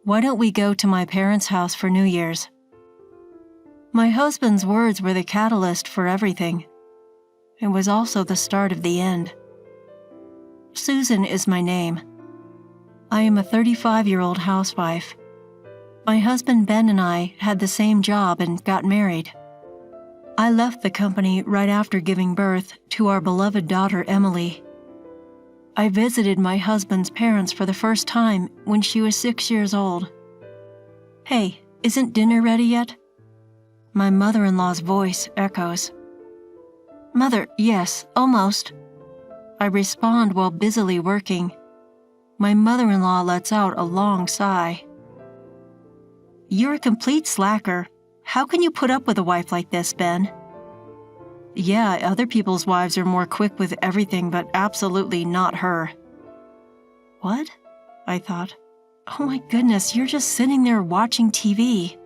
Why don't we go to my parents' house for New Year's? My husband's words were the catalyst for everything. It was also the start of the end. Susan is my name. I am a 35-year-old housewife. My husband Ben and I had the same job and got married. I left the company right after giving birth to our beloved daughter Emily. I visited my husband's parents for the first time when she was 6 years old. "Hey, isn't dinner ready yet?" My mother-in-law's voice echoes. "Mother, yes, almost." I respond while busily working. My mother-in-law lets out a long sigh. "You're a complete slacker. How can you put up with a wife like this, Ben?" Yeah, other people's wives are more quick with everything, but absolutely not her. What? I thought. Oh my goodness, you're just sitting there watching TV.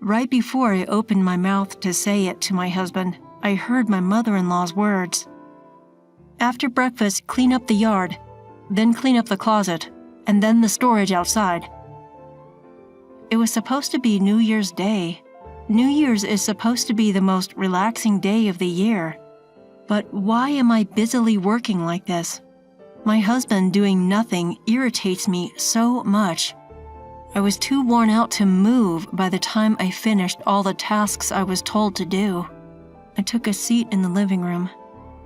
Right before I opened my mouth to say it to my husband, I heard my mother-in-law's words. "After breakfast, clean up the yard, then clean up the closet, and then the storage outside." It was supposed to be New Year's Day. New Year's is supposed to be the most relaxing day of the year. But why am I busily working like this? My husband doing nothing irritates me so much. I was too worn out to move by the time I finished all the tasks I was told to do. I took a seat in the living room,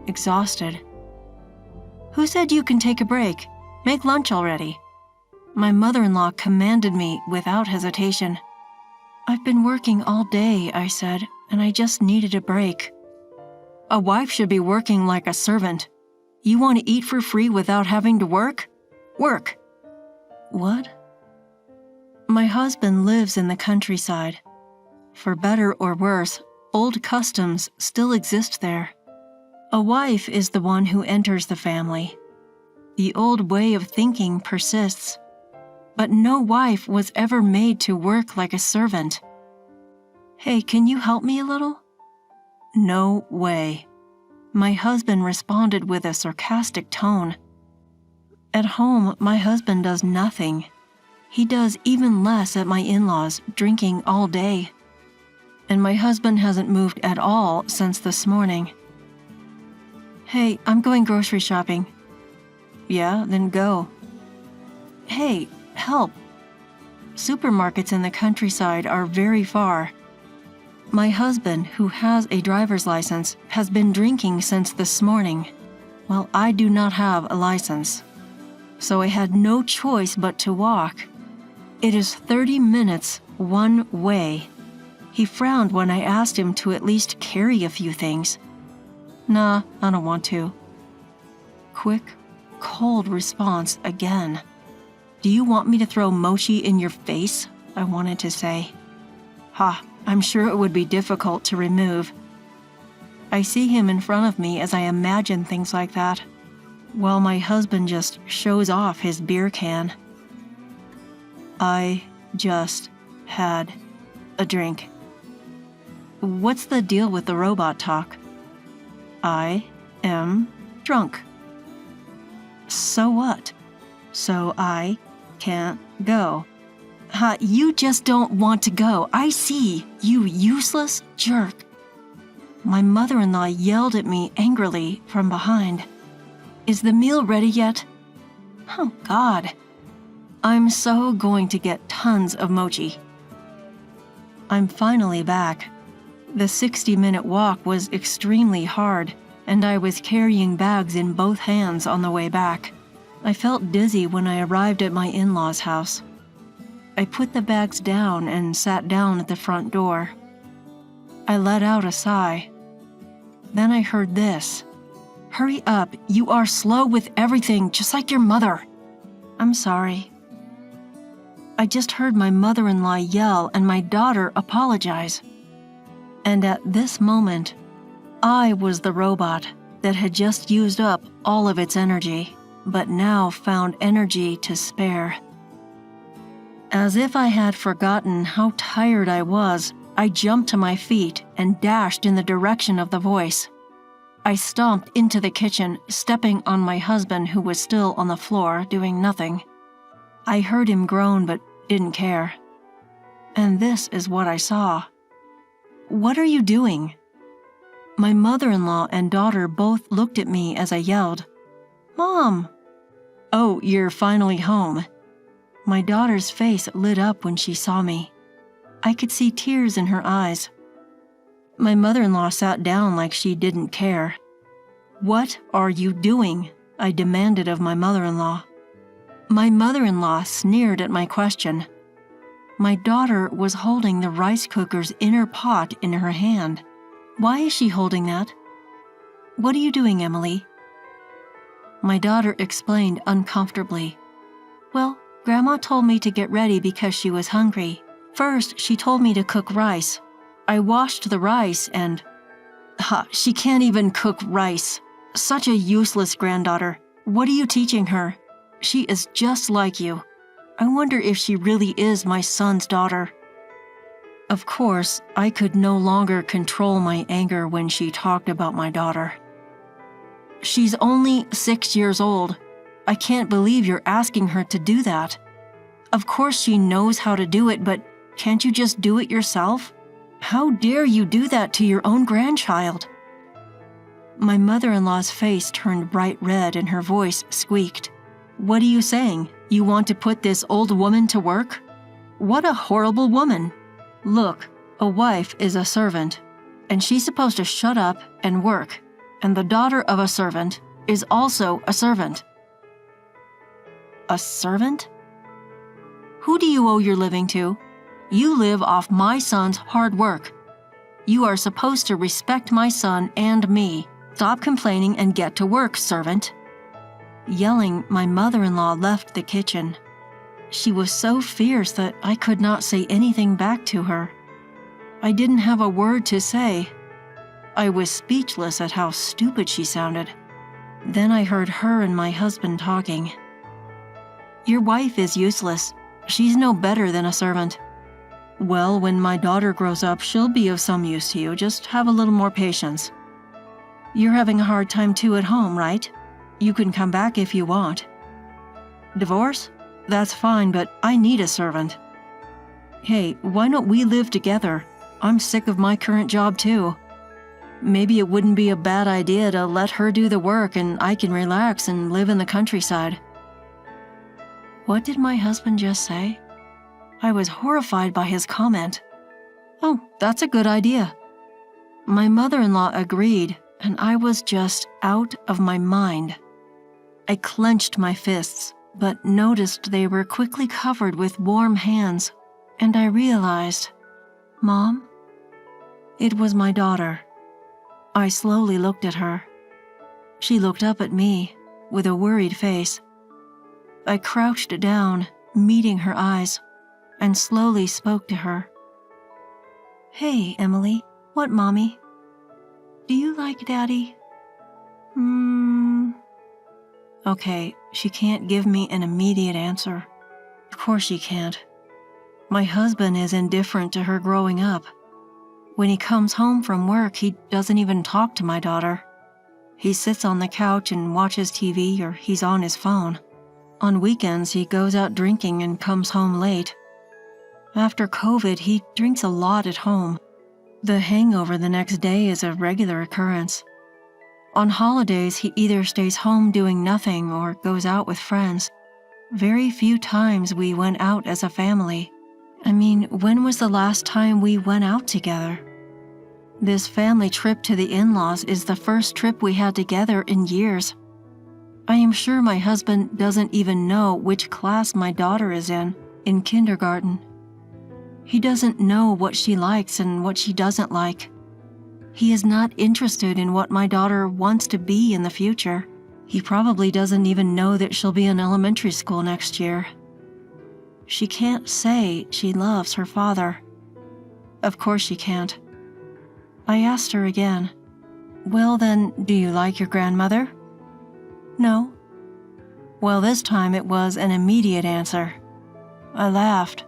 exhausted. "Who said you can take a break? Make lunch already." My mother-in-law commanded me without hesitation. "I've been working all day," I said, "and I just needed a break." "A wife should be working like a servant. You want to eat for free without having to work? Work!" What? My husband lives in the countryside. For better or worse, old customs still exist there. A wife is the one who enters the family. The old way of thinking persists. But no wife was ever made to work like a servant. "Hey, can you help me a little?" No way. My husband responded with a sarcastic tone. At home, my husband does nothing. He does even less at my in-laws, drinking all day. And my husband hasn't moved at all since this morning. "Hey, I'm going grocery shopping." "Yeah, then go." "Hey, help. Supermarkets in the countryside are very far. My husband, who has a driver's license, has been drinking since this morning. Well, I do not have a license. So I had no choice but to walk. It is 30 minutes one way. He frowned when I asked him to at least carry a few things. "Nah, I don't want to." Quick, cold response again. "Do you want me to throw mochi in your face?" I wanted to say. Ha, I'm sure it would be difficult to remove. I see him in front of me as I imagine things like that, while my husband just shows off his beer can. I just had a drink. What's the deal with the robot talk? I am drunk. So what? So I can't go. Ha, you just don't want to go. I see, you useless jerk. My mother-in-law yelled at me angrily from behind. "Is the meal ready yet?" Oh, God. I'm so going to get tons of mochi. I'm finally back. The 60-minute walk was extremely hard, and I was carrying bags in both hands on the way back. I felt dizzy when I arrived at my in-laws' house. I put the bags down and sat down at the front door. I let out a sigh. Then I heard this. "Hurry up, you are slow with everything, just like your mother." I'm sorry. I just heard my mother-in-law yell and my daughter apologize. And at this moment, I was the robot that had just used up all of its energy, but now found energy to spare. As if I had forgotten how tired I was, I jumped to my feet and dashed in the direction of the voice. I stomped into the kitchen, stepping on my husband who was still on the floor doing nothing. I heard him groan but didn't care. And this is what I saw. "What are you doing?" My mother-in-law and daughter both looked at me as I yelled, "Mom!" "Oh, you're finally home." My daughter's face lit up when she saw me. I could see tears in her eyes. My mother-in-law sat down like she didn't care. "What are you doing?" I demanded of my mother-in-law. My mother-in-law sneered at my question. My daughter was holding the rice cooker's inner pot in her hand. "Why is she holding that?" "What are you doing, Emily?" My daughter explained uncomfortably. "Well, Grandma told me to get ready because she was hungry. First, she told me to cook rice. I washed the rice and..." She can't even cook rice. Such a useless granddaughter. What are you teaching her? She is just like you. I wonder if she really is my son's daughter. Of course, I could no longer control my anger when she talked about my daughter. "She's only 6 years old. I can't believe you're asking her to do that. Of course she knows how to do it, but can't you just do it yourself? How dare you do that to your own grandchild?" My mother-in-law's face turned bright red and her voice squeaked. "What are you saying? You want to put this old woman to work? What a horrible woman! Look, a wife is a servant, and she's supposed to shut up and work, and the daughter of a servant is also a servant." A servant? Who do you owe your living to? You live off my son's hard work. You are supposed to respect my son and me. Stop complaining and get to work, servant. Yelling, my mother-in-law left the kitchen. She was so fierce that I could not say anything back to her. I didn't have a word to say. I was speechless at how stupid she sounded. Then I heard her and my husband talking. "Your wife is useless. She's no better than a servant." "Well, when my daughter grows up, she'll be of some use to you. Just have a little more patience." "You're having a hard time too at home, right? You can come back if you want." "Divorce? That's fine, but I need a servant." "Hey, why don't we live together? I'm sick of my current job too. Maybe it wouldn't be a bad idea to let her do the work and I can relax and live in the countryside." What did my husband just say? I was horrified by his comment. "Oh, that's a good idea." My mother-in-law agreed, and I was just out of my mind. I clenched my fists, but noticed they were quickly covered with warm hands, and I realized, "Mom?" It was my daughter. I slowly looked at her. She looked up at me with a worried face. I crouched down, meeting her eyes, and slowly spoke to her. "Hey, Emily. What, Mommy? Do you like Daddy?" Okay, she can't give me an immediate answer. Of course she can't. My husband is indifferent to her growing up. When he comes home from work, he doesn't even talk to my daughter. He sits on the couch and watches TV, or he's on his phone. On weekends, he goes out drinking and comes home late. After COVID, he drinks a lot at home. The hangover the next day is a regular occurrence. On holidays, he either stays home doing nothing or goes out with friends. Very few times we went out as a family. I mean, when was the last time we went out together? This family trip to the in-laws is the first trip we had together in years. I am sure my husband doesn't even know which class my daughter is in kindergarten. He doesn't know what she likes and what she doesn't like. He is not interested in what my daughter wants to be in the future. He probably doesn't even know that she'll be in elementary school next year. She can't say she loves her father. Of course she can't. I asked her again, "Well then, do you like your grandmother?" "No." Well, this time it was an immediate answer. I laughed.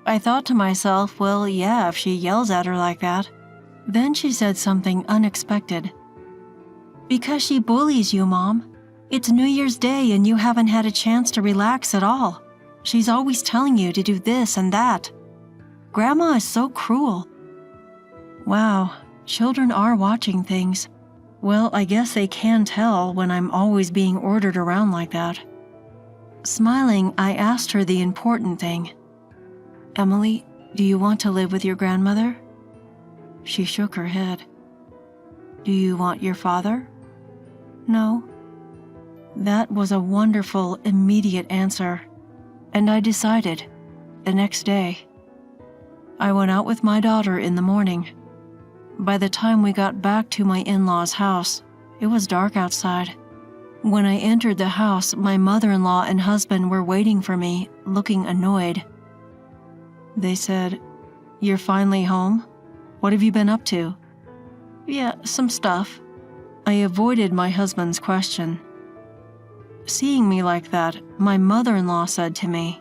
I thought to myself, well, yeah, if she yells at her like that. Then she said something unexpected. "Because she bullies you, Mom. It's New Year's Day and you haven't had a chance to relax at all. She's always telling you to do this and that. Grandma is so cruel." Wow, children are watching things. Well, I guess they can tell when I'm always being ordered around like that. Smiling, I asked her the important thing. "Emily, do you want to live with your grandmother?" She shook her head. "Do you want your father?" "No." That was a wonderful, immediate answer, and I decided, the next day. I went out with my daughter in the morning. By the time we got back to my in-laws' house, it was dark outside. When I entered the house, my mother-in-law and husband were waiting for me, looking annoyed. They said, "You're finally home? What have you been up to?" "Yeah, some stuff." I avoided my husband's question. Seeing me like that, my mother-in-law said to me,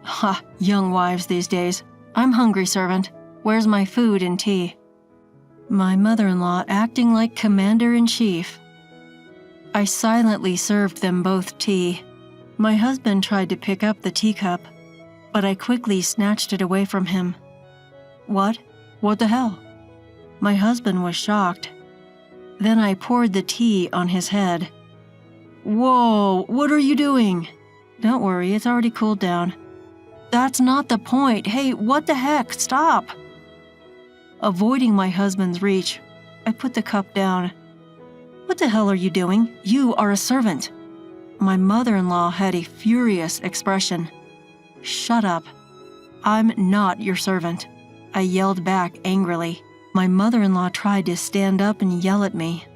"Ha, young wives these days. I'm hungry, servant. Where's my food and tea?" My mother-in-law acting like commander-in-chief. I silently served them both tea. My husband tried to pick up the teacup, but I quickly snatched it away from him. "What? What the hell?" My husband was shocked. Then I poured the tea on his head. "Whoa, what are you doing?" "Don't worry, it's already cooled down." "That's not the point. Hey, what the heck? Stop!" Avoiding my husband's reach, I put the cup down. "What the hell are you doing? You are a servant." My mother-in-law had a furious expression. "Shut up. I'm not your servant," I yelled back angrily. My mother-in-law tried to stand up and yell at me.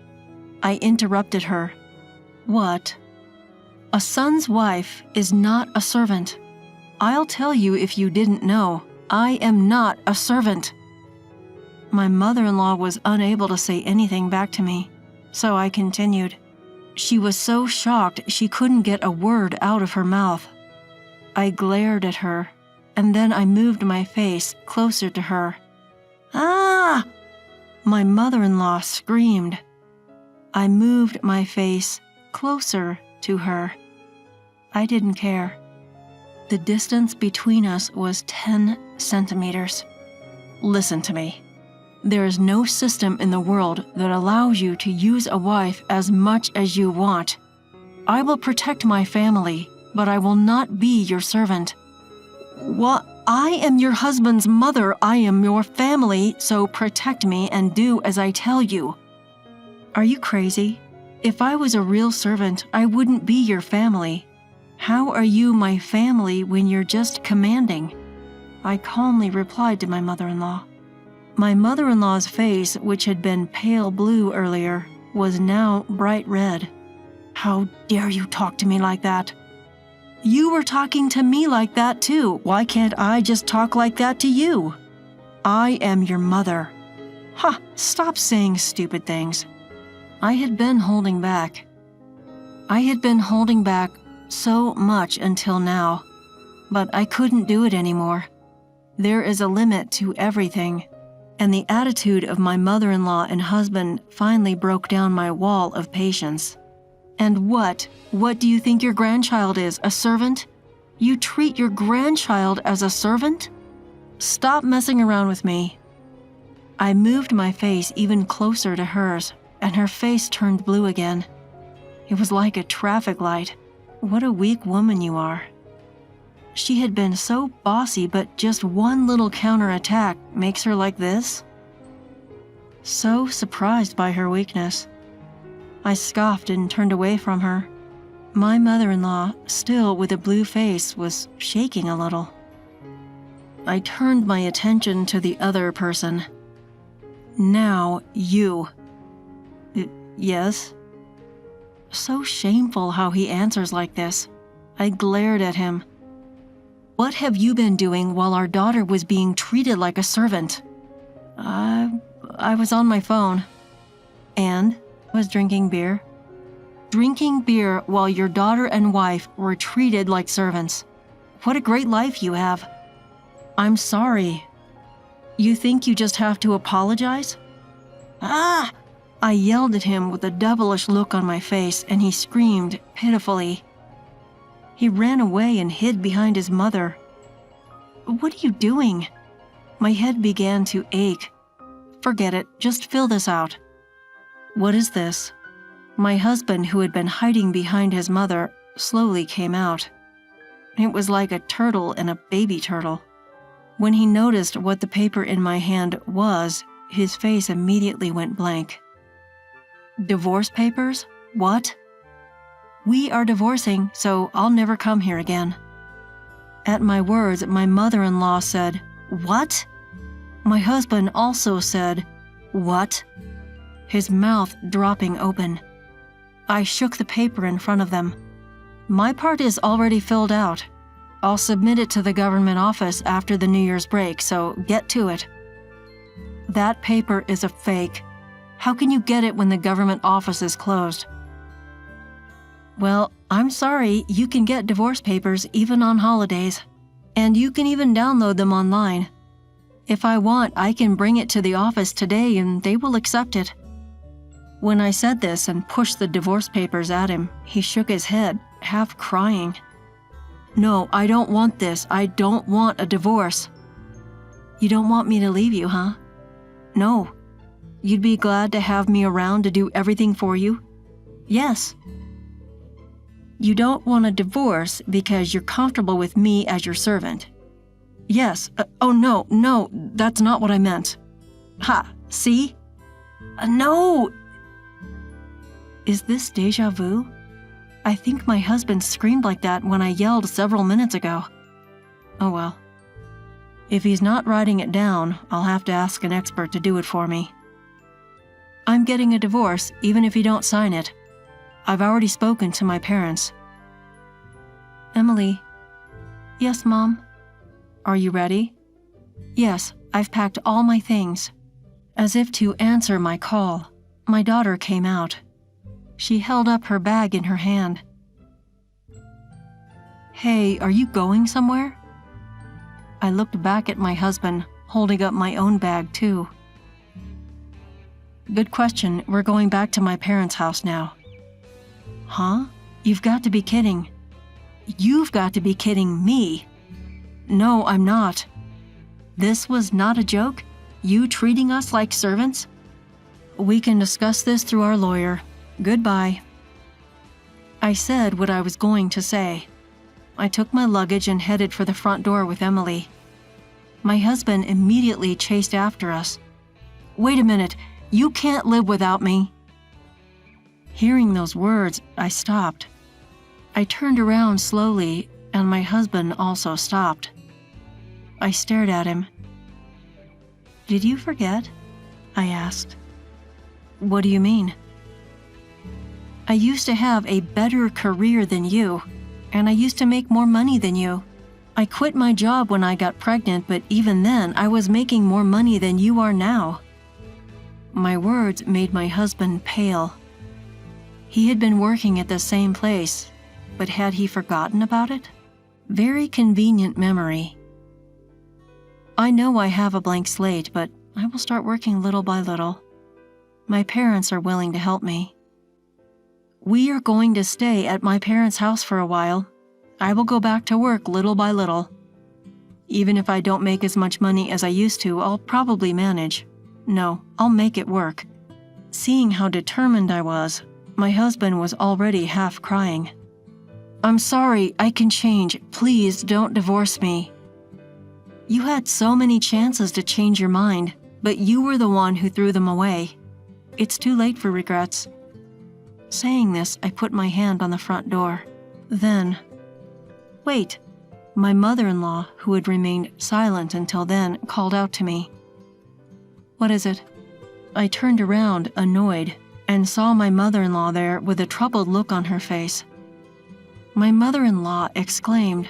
I interrupted her. "What? A son's wife is not a servant. I'll tell you if you didn't know. I am not a servant." My mother-in-law was unable to say anything back to me, so I continued. She was so shocked she couldn't get a word out of her mouth. I glared at her, and then I moved my face closer to her. "Ah!" My mother-in-law screamed. I moved my face closer to her. I didn't care. The distance between us was 10 centimeters. "Listen to me. There is no system in the world that allows you to use a wife as much as you want. I will protect my family, but I will not be your servant." "What? I am your husband's mother. I am your family, so protect me and do as I tell you." "Are you crazy? If I was a real servant, I wouldn't be your family. How are you my family when you're just commanding?" I calmly replied to my mother-in-law. My mother-in-law's face, which had been pale blue earlier, was now bright red. "How dare you talk to me like that?" "You were talking to me like that too. Why can't I just talk like that to you?" "I am your mother." "Ha, stop saying stupid things." I had been holding back. I had been holding back so much until now, but I couldn't do it anymore. There is a limit to everything, and the attitude of my mother-in-law and husband finally broke down my wall of patience. "And what do you think your grandchild is, a servant? You treat your grandchild as a servant? Stop messing around with me." I moved my face even closer to hers, and her face turned blue again. It was like a traffic light. "What a weak woman you are." She had been so bossy, but just one little counterattack makes her like this? So surprised by her weakness, I scoffed and turned away from her. My mother-in-law, still with a blue face, was shaking a little. I turned my attention to the other person. "Now, you." "Yes?" So shameful how he answers like this. I glared at him. "What have you been doing while our daughter was being treated like a servant?" I was on my phone." "And?" "Was drinking beer." "Drinking beer while your daughter and wife were treated like servants. What a great life you have." "I'm sorry." "You think you just have to apologize?" "Ah!" I yelled at him with a devilish look on my face, and he screamed pitifully. He ran away and hid behind his mother. What are you doing? My head began to ache. Forget it, just fill this out. What is this? My husband, who had been hiding behind his mother, slowly came out. It was like a turtle and a baby turtle. When he noticed what the paper in my hand was, his face immediately went blank. Divorce papers? What? We are divorcing, so I'll never come here again. At my words, my mother-in-law said, "What?" My husband also said, "What?" His mouth dropping open. I shook the paper in front of them. My part is already filled out. I'll submit it to the government office after the New Year's break, so get to it. That paper is a fake. How can you get it when the government office is closed? Well, I'm sorry, you can get divorce papers even on holidays. And you can even download them online. If I want, I can bring it to the office today and they will accept it. When I said this and pushed the divorce papers at him, he shook his head, half crying. No, I don't want this. I don't want a divorce. You don't want me to leave you, huh? No. You'd be glad to have me around to do everything for you? Yes. You don't want a divorce because you're comfortable with me as your servant? Yes. Oh, no, that's not what I meant. Ha, see? No! Is this deja vu? I think my husband screamed like that when I yelled several minutes ago. Oh well. If he's not writing it down, I'll have to ask an expert to do it for me. I'm getting a divorce even if you don't sign it. I've already spoken to my parents. Emily. Yes, Mom? Are you ready? Yes, I've packed all my things. As if to answer my call, my daughter came out. She held up her bag in her hand. Hey, are you going somewhere? I looked back at my husband, holding up my own bag too. Good question, we're going back to my parents' house now. Huh? You've got to be kidding. You've got to be kidding me. No, I'm not. This was not a joke? You treating us like servants? We can discuss this through our lawyer. Goodbye. I said what I was going to say. I took my luggage and headed for the front door with Emily. My husband immediately chased after us. Wait a minute, you can't live without me. Hearing those words, I stopped. I turned around slowly, and my husband also stopped. I stared at him. Did you forget? I asked. What do you mean? I used to have a better career than you, and I used to make more money than you. I quit my job when I got pregnant, but even then, I was making more money than you are now. My words made my husband pale. He had been working at the same place, but had he forgotten about it? Very convenient memory. I know I have a blank slate, but I will start working little by little. My parents are willing to help me. We are going to stay at my parents' house for a while. I will go back to work little by little. Even if I don't make as much money as I used to, I'll probably manage. No, I'll make it work. Seeing how determined I was, my husband was already half crying. I'm sorry, I can change. Please don't divorce me. You had so many chances to change your mind, but you were the one who threw them away. It's too late for regrets. Saying this, I put my hand on the front door. Then, wait, my mother-in-law, who had remained silent until then, called out to me. What is it? I turned around, annoyed, and saw my mother-in-law there with a troubled look on her face. My mother-in-law exclaimed,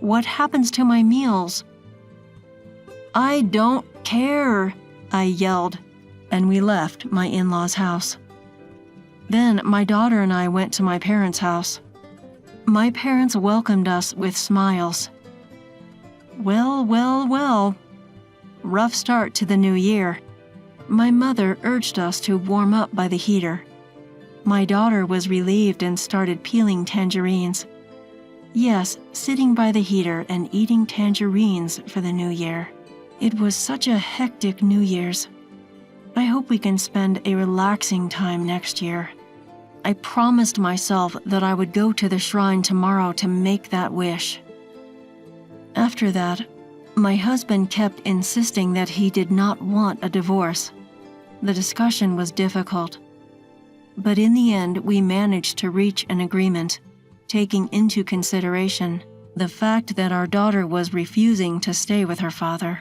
"What happens to my meals?" I don't care, I yelled, and we left my in-laws' house. Then my daughter and I went to my parents' house. My parents welcomed us with smiles. Well. Rough start to the new year. My mother urged us to warm up by the heater. My daughter was relieved and started peeling tangerines. Yes, sitting by the heater and eating tangerines for the new year. It was such a hectic New Year's. I hope we can spend a relaxing time next year. I promised myself that I would go to the shrine tomorrow to make that wish. After that, my husband kept insisting that he did not want a divorce. The discussion was difficult, but in the end we managed to reach an agreement, taking into consideration the fact that our daughter was refusing to stay with her father.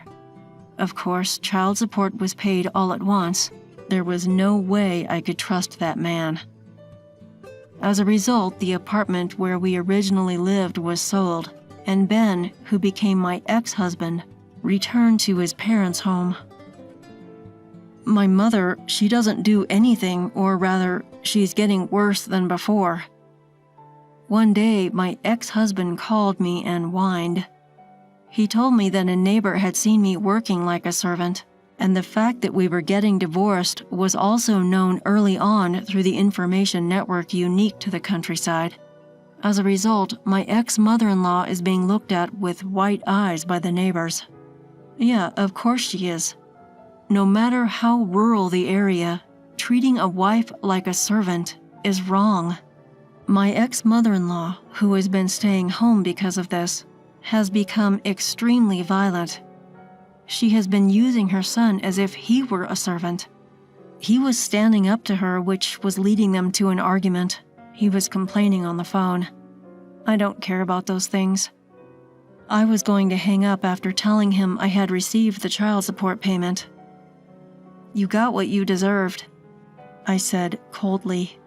Of course, child support was paid all at once. There was no way I could trust that man. As a result, the apartment where we originally lived was sold, and Ben, who became my ex-husband, returned to his parents' home. My mother, she doesn't do anything, or rather, she's getting worse than before. One day, my ex-husband called me and whined. He told me that a neighbor had seen me working like a servant, and the fact that we were getting divorced was also known early on through the information network unique to the countryside. As a result, my ex-mother-in-law is being looked at with white eyes by the neighbors. Yeah, of course she is. No matter how rural the area, treating a wife like a servant is wrong. My ex-mother-in-law, who has been staying home because of this, has become extremely violent. She has been using her son as if he were a servant. He was standing up to her, which was leading them to an argument. He was complaining on the phone. I don't care about those things. I was going to hang up after telling him I had received the child support payment. "You got what you deserved," I said coldly.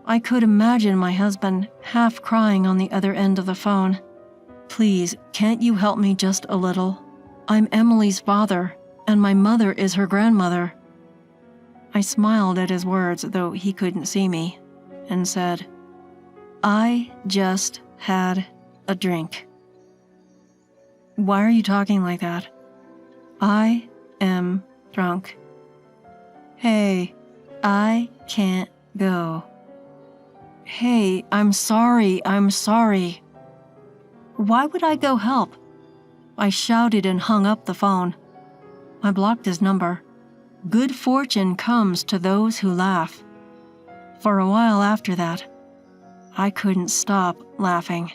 I could imagine my husband half crying on the other end of the phone. "Please, can't you help me just a little? I'm Emily's father, and my mother is her grandmother." I smiled at his words, though he couldn't see me, and said, "I just had a drink." "Why are you talking like that?" "I am drunk." "Hey, I can't go." "Hey, I'm sorry. Why would I go help?" I shouted and hung up the phone. I blocked his number. Good fortune comes to those who laugh. For a while after that, I couldn't stop laughing.